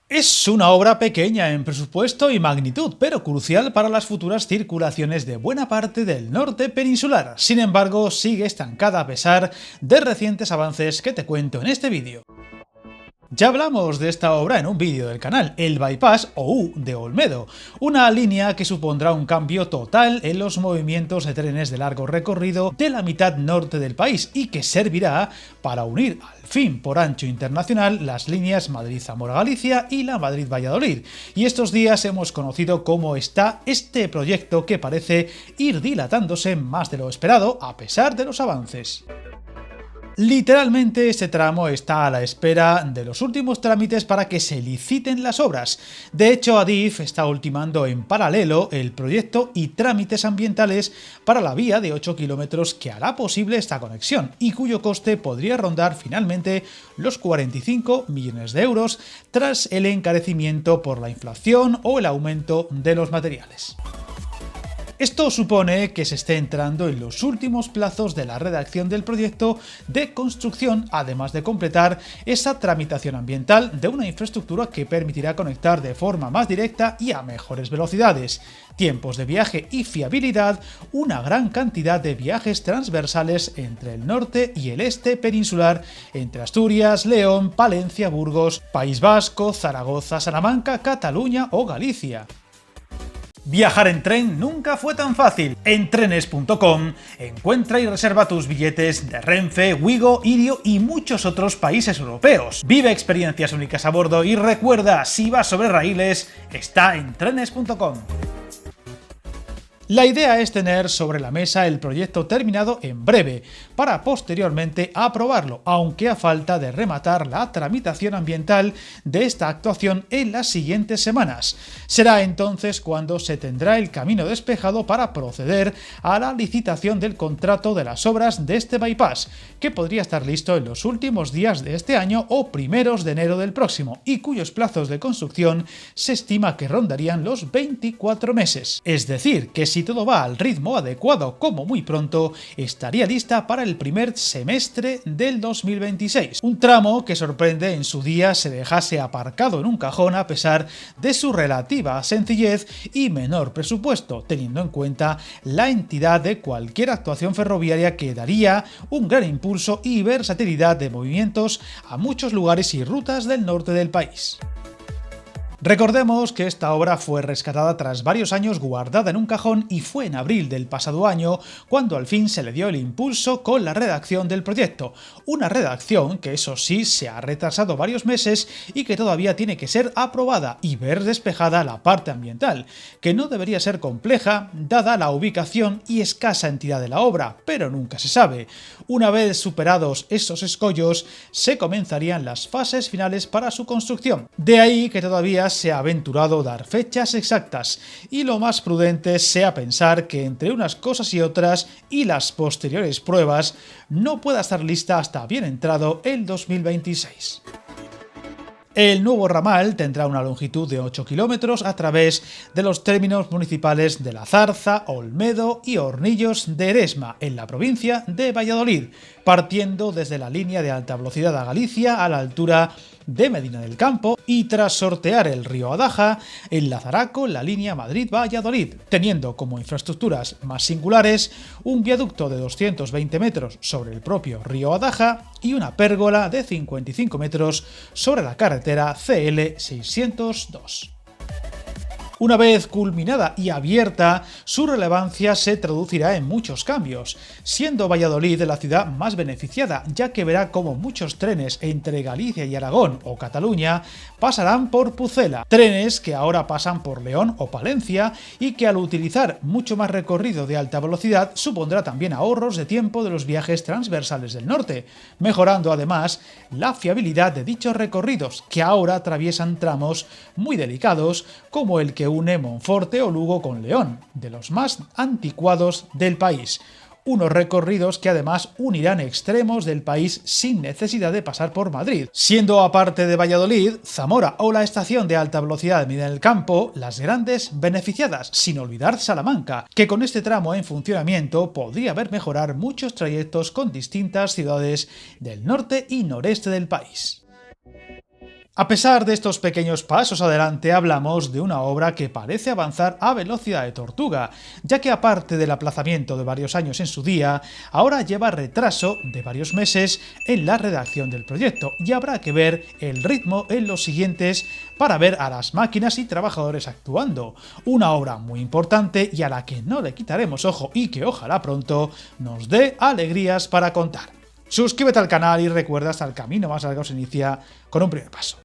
Es una obra pequeña en presupuesto y magnitud, pero crucial para las futuras circulaciones de buena parte del norte peninsular. Sin embargo, sigue estancada a pesar de recientes avances que te cuento en este vídeo. Ya hablamos de esta obra en un vídeo del canal, el Bypass o U de Olmedo, una línea que supondrá un cambio total en los movimientos de trenes de largo recorrido de la mitad norte del país y que servirá para unir al fin por ancho internacional las líneas Madrid-Zamora-Galicia y la Madrid-Valladolid. Y estos días hemos conocido cómo está este proyecto que parece ir dilatándose más de lo esperado a pesar de los avances. Literalmente este tramo está a la espera de los últimos trámites para que se liciten las obras. De hecho, Adif está ultimando en paralelo el proyecto y trámites ambientales para la vía de 8 kilómetros que hará posible esta conexión y cuyo coste podría rondar finalmente los 45 millones de euros tras el encarecimiento por la inflación o el aumento de los materiales. Esto supone que se esté entrando en los últimos plazos de la redacción del proyecto de construcción, además de completar esa tramitación ambiental de una infraestructura que permitirá conectar de forma más directa y a mejores velocidades, tiempos de viaje y fiabilidad, una gran cantidad de viajes transversales entre el norte y el este peninsular, entre Asturias, León, Palencia, Burgos, País Vasco, Zaragoza, Salamanca, Cataluña o Galicia. Viajar en tren nunca fue tan fácil. En trenes.com encuentra y reserva tus billetes de Renfe, Wigo, Irio y muchos otros países europeos. Vive experiencias únicas a bordo y recuerda, si vas sobre raíles, está en trenes.com. La idea es tener sobre la mesa el proyecto terminado en breve, para posteriormente aprobarlo, aunque a falta de rematar la tramitación ambiental de esta actuación en las siguientes semanas. Será entonces cuando se tendrá el camino despejado para proceder a la licitación del contrato de las obras de este bypass, que podría estar listo en los últimos días de este año o primeros de enero del próximo, y cuyos plazos de construcción se estima que rondarían los 24 meses. Es decir, que si todo va al ritmo adecuado como muy pronto, estaría lista para el primer semestre del 2026. Un tramo que sorprende en su día se dejase aparcado en un cajón a pesar de su relativa sencillez y menor presupuesto, teniendo en cuenta la entidad de cualquier actuación ferroviaria que daría un gran impulso y versatilidad de movimientos a muchos lugares y rutas del norte del país. Recordemos que esta obra fue rescatada tras varios años guardada en un cajón y fue en abril del pasado año cuando al fin se le dio el impulso con la redacción del proyecto. Una redacción que eso sí se ha retrasado varios meses y que todavía tiene que ser aprobada y ver despejada la parte ambiental, que no debería ser compleja dada la ubicación y escasa entidad de la obra, pero nunca se sabe. Una vez superados esos escollos, se comenzarían las fases finales para su construcción. De ahí que todavía se ha aventurado dar fechas exactas, y lo más prudente sea pensar que entre unas cosas y otras y las posteriores pruebas no pueda estar lista hasta bien entrado el 2026. El nuevo ramal tendrá una longitud de 8 kilómetros a través de los términos municipales de La Zarza, Olmedo y Hornillos de Eresma, en la provincia de Valladolid, partiendo desde la línea de alta velocidad a Galicia a la altura de Medina del Campo y tras sortear el río Adaja, enlazará con la línea Madrid-Valladolid, teniendo como infraestructuras más singulares un viaducto de 220 metros sobre el propio río Adaja y una pérgola de 55 metros sobre la carretera CL 602. Una vez culminada y abierta, su relevancia se traducirá en muchos cambios, siendo Valladolid la ciudad más beneficiada, ya que verá cómo muchos trenes entre Galicia y Aragón o Cataluña pasarán por Pucela, trenes que ahora pasan por León o Palencia y que al utilizar mucho más recorrido de alta velocidad supondrá también ahorros de tiempo de los viajes transversales del norte, mejorando además la fiabilidad de dichos recorridos, que ahora atraviesan tramos muy delicados como el que une Monforte o Lugo con León, de los más anticuados del país. Unos recorridos que además unirán extremos del país sin necesidad de pasar por Madrid, siendo aparte de Valladolid, Zamora o la estación de alta velocidad de Medina del Campo las grandes beneficiadas, sin olvidar Salamanca, que con este tramo en funcionamiento podría ver mejorar muchos trayectos con distintas ciudades del norte y noreste del país. A pesar de estos pequeños pasos adelante, hablamos de una obra que parece avanzar a velocidad de tortuga, ya que aparte del aplazamiento de varios años en su día, ahora lleva retraso de varios meses en la redacción del proyecto y habrá que ver el ritmo en los siguientes para ver a las máquinas y trabajadores actuando. Una obra muy importante y a la que no le quitaremos ojo y que ojalá pronto nos dé alegrías para contar. Suscríbete al canal y recuerda, hasta el camino más largo se inicia con un primer paso.